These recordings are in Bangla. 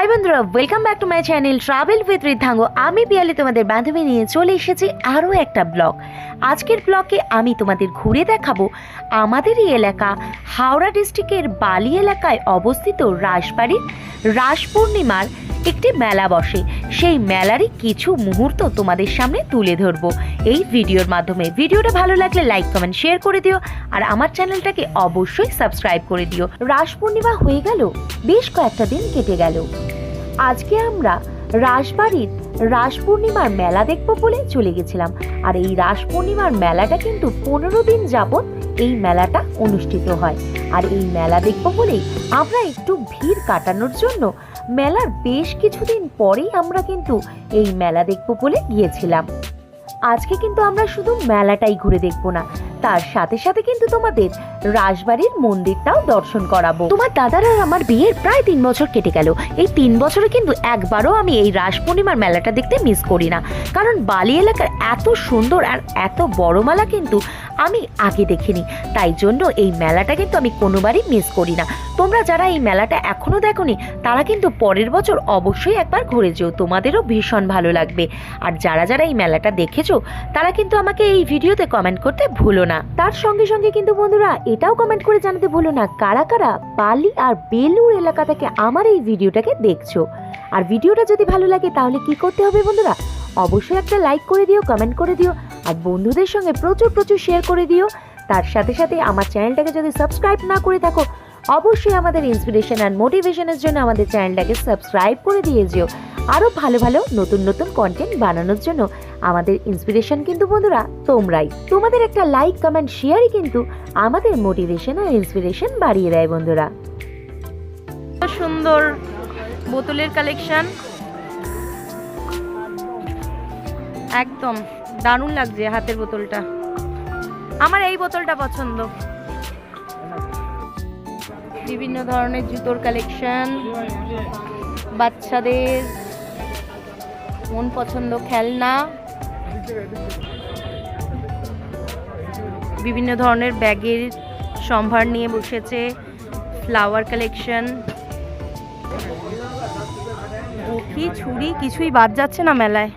হাই বন্ধুরা, welcome back to my channel travel with Riddhanga. আমি পিয়ালি তোমাদের বান্ধবী নিয়ে চলে এসেছি আরও একটা ব্লগ। আজকের ব্লগে আমি তোমাদের ঘুরে দেখাবো আমাদেরই এলাকা হাওড়া ডিস্ট্রিক্টের বালি এলাকায় অবস্থিত রাসবাড়ির রাস পূর্ণিমার একটি মেলা বসে। সেই মেলারই কিছু মুহূর্ত তোমাদের সামনে তুলে ধরবো এই ভিডিওর মাধ্যমে। ভিডিওটা ভালো লাগলে লাইক কমেন্ট শেয়ার করে দিও, আর আমার চ্যানেলটাকে অবশ্যই সাবস্ক্রাইব করে দিও। রাস পূর্ণিমা হয়ে গেল, বেশ কয়েকটা দিন কেটে গেল। আজকে আমরা রাসবাড়ির রাস পূর্ণিমার মেলা দেখবো বলে চলে গেছিলাম। আর এই রাস পূর্ণিমার মেলাটা কিন্তু 15 দিন যাবত এই মেলাটা অনুষ্ঠিত হয়। আর এই মেলা দেখবো বলেই আমরা একটু ভিড় কাটানোর জন্য মেলার বেশ কিছুদিন পরেই আমরা কিন্তু এই মেলা দেখবো বলে গিয়েছিলাম। আজকে কিন্তু আমরা শুধু মেলাটাই ঘুরে দেখবো না, তার সাথে সাথে কিন্তু তোমাদের রাসবাড়ির মন্দিরটাও দর্শন করাবো। তোমার দাদার আর আমার বিয়ের প্রায় 3 বছর কেটে গেল। এই 3 বছরে কিন্তু একবারও আমি এই রাস পূর্ণিমার মেলাটা দেখতে মিস করি না, কারণ বালি এলাকার এত সুন্দর আর এত বড় মেলা কিন্তু আমি আগে দেখিনি। তাই জন্য এই মেলাটা কিন্তু আমি কোনোবারই মিস করি না। তোমরা যারা এই মেলাটা এখনো দেখোনি তারা কিন্তু পরের বছর অবশ্যই একবার ঘুরে যেও, তোমাদেরও ভীষণ ভালো লাগবে। আর যারা যারা এই মেলাটা দেখেছো তারা কিন্তু আমাকে এই ভিডিওতে কমেন্ট করতে ভুলো না। তার সঙ্গে সঙ্গে কিন্তু বন্ধুরা এটাও কমেন্ট করে জানাতে ভুলো না কারা কারা বালি আর বেলুর এলাকা থেকে আমার এই ভিডিওটাকে দেখছো। আর ভিডিওটা যদি ভালো লাগে তাহলে কি করতে হবে বন্ধুরা, অবশ্যই একটা লাইক করে দিও, কমেন্ট করে দিও, আর বন্ধুদের সঙ্গে প্রচুর প্রচুর শেয়ার করে দিও। তার সাথে সাথে আমার চ্যানেলটাকে যদি সাবস্ক্রাইব না করে থাকো অবশ্যই আমাদের ইন্সপিরেশন আর মোটিভেশনের জন্য আমাদের চ্যানেলটাকে সাবস্ক্রাইব করে দিয়ে যেও। আরও ভালো ভালো নতুন নতুন কন্টেন্ট বানানোর জন্য আমাদের ইন্সপিরেশন কিন্তু বন্ধুরা তোমরাই। তোমাদের একটা লাইক কমেন্ট শেয়ারই কিন্তু আমাদের মোটিভেশন আর ইন্সপিরেশন বাড়িয়ে দেয় বন্ধুরা। সুন্দর বোতলের কালেকশন, একদম দারুণ লাগছে হাতের বোতলটা। আমার এই বোতলটা পছন্দ। বিভিন্ন ধরনের জুতোর কালেকশন, বাচ্চাদের মন পছন্দ খেলনা, বিভিন্ন ধরনের ব্যাগের সম্ভার নিয়ে বসেছে, ফ্লাওয়ার কালেকশন, বটি ছুরি কিছুই বাদ যাচ্ছে না মেলায়।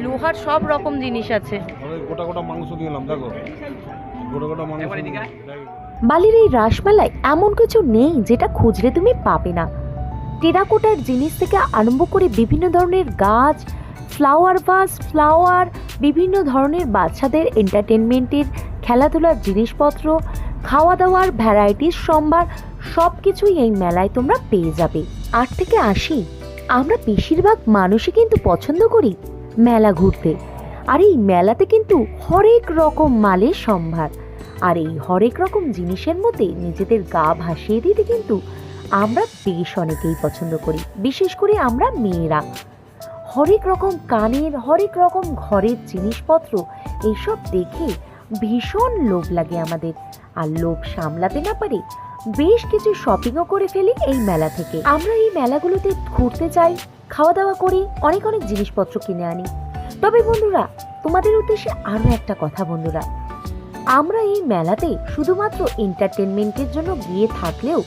লোহার সব রকম জিনিস আছে। গোটা গোটা মাংস দিলাম, দেখো গোটা গোটা মাংস। বালির এই রাসমেলায় এমন কিছু নেই যেটা খুঁজলে তুমি পাবে না। টেরাকোটার জিনিস থেকে আরম্ভ করে বিভিন্ন ধরনের গাছ, ফ্লাওয়ার ভাস, ফ্লাওয়ার, বিভিন্ন ধরনের বাচ্চাদের এন্টারটেনমেন্টের খেলাধুলার জিনিসপত্র, খাওয়া দাওয়ার ভ্যারাইটিস সম্ভার, সব কিছুই এই মেলায় তোমরা পেয়ে যাবে। 8 থেকে 80 আমরা বেশিরভাগ মানুষই কিন্তু পছন্দ করি মেলা ঘুরতে। আর এই মেলাতে কিন্তু হরেক রকম মালের সম্ভার, আর এই হরেক রকম জিনিসের মধ্যে নিজেদের গা ভাসিয়ে দিতে কিন্তু আমরা বেশ অনেকেই পছন্দ করি, বিশেষ করে আমরা মেয়েরা। হরেক রকম কানের, হরেক রকম ঘরের জিনিসপত্র এইসব দেখে ভীষণ লোভ লাগে আমাদের। আর লোভ সামলাতে না পারে বেশ কিছু শপিংও করে ফেলি এই মেলা থেকে। আমরা এই মেলাগুলোতে ঘুরতে যাই, খাওয়া দাওয়া করি, অনেক অনেক জিনিসপত্র কিনে আনি। তবে বন্ধুরা তোমাদের উদ্দেশ্যে আরও একটা কথা বন্ধুরা, আমরা এই মেলাতে শুধুমাত্র এন্টারটেনমেন্টের জন্য গিয়ে থাকলেও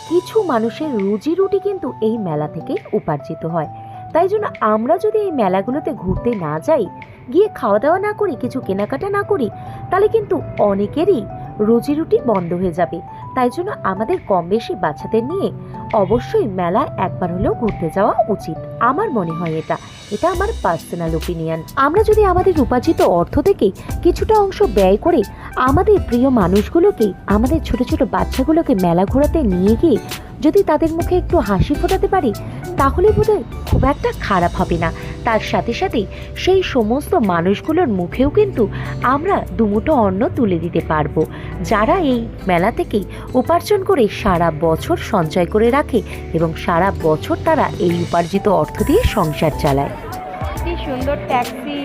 কিছু মানুষের রুজি রুটি কিন্তু এই মেলা থেকেই উপার্জিত হয়। তাই জন্য আমরা যদি এই মেলাগুলোতে ঘুরতে না যাই, গিয়ে খাওয়া দাওয়া না করি, কিছু কেনাকাটা না করি, তাহলে কিন্তু অনেকেরই রুজি রুটি বন্ধ হয়ে যাবে। তাই জন্য আমাদের কম বেশি বাচ্চাদের নিয়ে অবশ্যই মেলায় একবার হলেও ঘুরতে যাওয়া উচিত। আমার মনে হয় এটা আমার পার্সোনাল ওপিনিয়ন। আমরা যদি আমাদের উপার্জিত অর্থ থেকে কিছুটা অংশ ব্যয় করে আমাদের প্রিয় মানুষগুলোকে, আমাদের ছোট ছোট বাচ্চাগুলোকে মেলা ঘোরাতে নিয়ে গিয়ে যদি তাদের মুখে একটু হাসি ফোটাতে পারি তাহলে বোধহয় খুব একটা খারাপ হবে না। তার সাথে সাথে সেই সমস্ত মানুষগুলোর মুখেও কিন্তু আমরা দুমুঠো অন্ন তুলে দিতে পারবো, যারা এই মেলা থেকেই উপার্জন করে সারা বছর সঞ্চয় করে রাখে এবং সারা বছর তারা এই উপার্জিত অর্থ দিয়ে সংসার চালায়। কি সুন্দর ট্যাক্সি!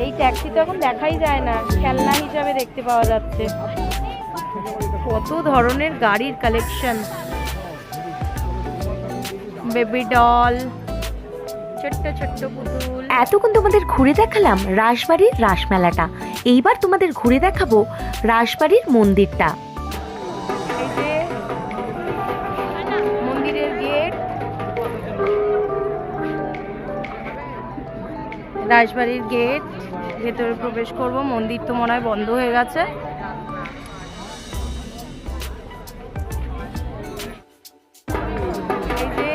এই ট্যাক্সি তো এখন দেখাই যায় না, খেলনা হিসাবে দেখতে পাওয়া যাচ্ছে। কত ধরনের গাড়ির কালেকশন, বেবি ডল, ছোট্ট ছোট্ট পুতুল। এতক্ষণ তোমাদের ঘুরে দেখালাম রাসবাড়ির রাসমেলাটা, এইবার তোমাদের ঘুরে দেখাবো রাসবাড়ির মন্দিরটা। এই যে মন্দিরের গেট, রাজবাড়ির গেট, ভেতরে প্রবেশ করব। মন্দির তো মনে হয় বন্ধ হয়ে গেছে। এই যে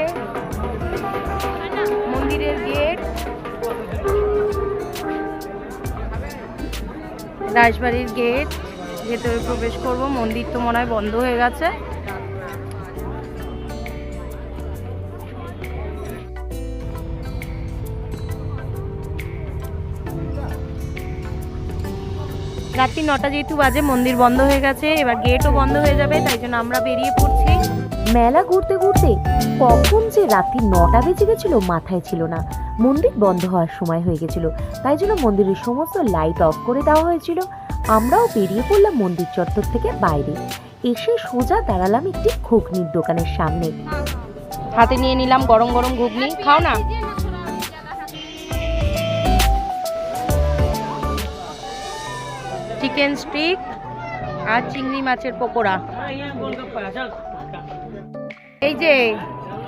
মন্দিরের গেট, রাজবাড়ির গেট, ভেতরে প্রবেশ করব। মন্দির তো মনে হয় বন্ধ হয়ে গেছে। রাত্রি 9টা যেহেতু বাজে, মন্দির বন্ধ হয়ে গেছে, এবার গেটও বন্ধ হয়ে যাবে, তাই জন্য আমরা বেরিয়ে পড়ছি। মেলা ঘুরতে ঘুরতে কখন যে রাত্রি 9টা বেজে গেছিল মাথায় ছিল না। মন্দির বন্ধ হওয়ার সময় হয়ে গেছিল, তাই জন্য মন্দিরের সমস্ত লাইট অফ করে দেওয়া হয়েছিল। আমরাও বেরিয়ে পড়লাম মন্দির চত্বর থেকে বাইরে, এসে সোজা দাঁড়ালাম একটি ঘুগনির দোকানের সামনে। হাতে নিয়ে নিলাম গরম গরম ঘুগনি। খাও না। চিকেন স্টিক আর চিংড়ি মাছের পকোড়া। এই যে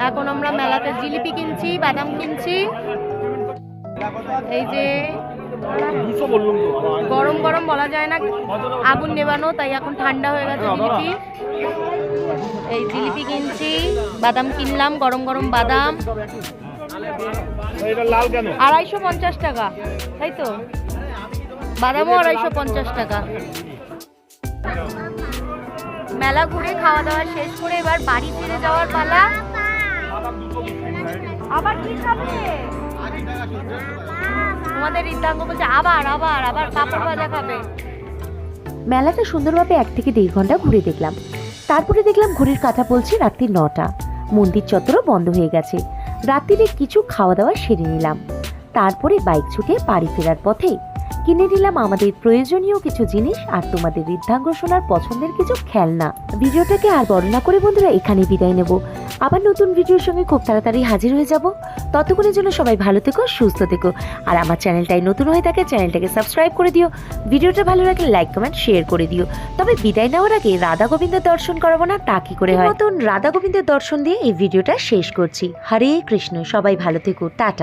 এখন আমরা মেলাতে জিলিপি কিনছি, বাদাম কিনছি। এই যে গরম গরম বলা যায় না, আগুন নেবানো, তাই এখন ঠান্ডা হয়ে গেছে জিলিপি। এই জিলিপি কিনছি, বাদাম কিনলাম, গরম গরম বাদাম। 250 টাকা, তাই তো? বাদামও 250 টাকা। মেলা ঘুরে খাওয়া দাওয়া শেষ করে এবার বাড়ি ফিরে যাওয়ার পালা। আবার কি খাবে? তোমাদের রিদ্ধাঙ্গ বলছে আবার আবার আবার পাপড় ভাজা খাবে। মেলাটা সুন্দরভাবে 1 থেকে 1.5 ঘন্টা ঘুরে দেখলাম। তারপরে দেখলাম ঘড়ির কাঁটা বলছে রাত্রি 9টা। মন্দির চত্বরও বন্ধ হয়ে গেছে। রাত্রিরে কিছু খাওয়া দাওয়া সেরে নিলাম। তারপরে বাইক ছুটে বাড়ি ফেরার পথে কিনে নিলাম আমাদের প্রয়োজনীয় কিছু জিনিস আর তোমাদের ঋদ্ধাঙ্গ শোনার পছন্দের কিছু খেলনা। ভিডিওটাকে আর বড় না করে বন্ধুরা এখানে বিদায় নেব। আবার নতুন ভিডিওর সঙ্গে খুব তাড়াতাড়ি হাজির হয়ে যাব। ততক্ষণের জন্য সবাই ভালো থেকো, সুস্থ থেকো। আর আমার চ্যানেলটাই নতুন হয়ে থাকে, চ্যানেলটাকে সাবস্ক্রাইব করে দিও। ভিডিওটা ভালো লাগলে লাইক কমেন্ট শেয়ার করে দিও। তবে বিদায় নেওয়ার আগে রাধা গোবিন্দের দর্শন করাবো না, তা কি করে হয়? নতুন রাধা গোবিন্দের দর্শন দিয়ে এই ভিডিওটা শেষ করছি। হরে কৃষ্ণ, সবাই ভালো থেকো, টাটা।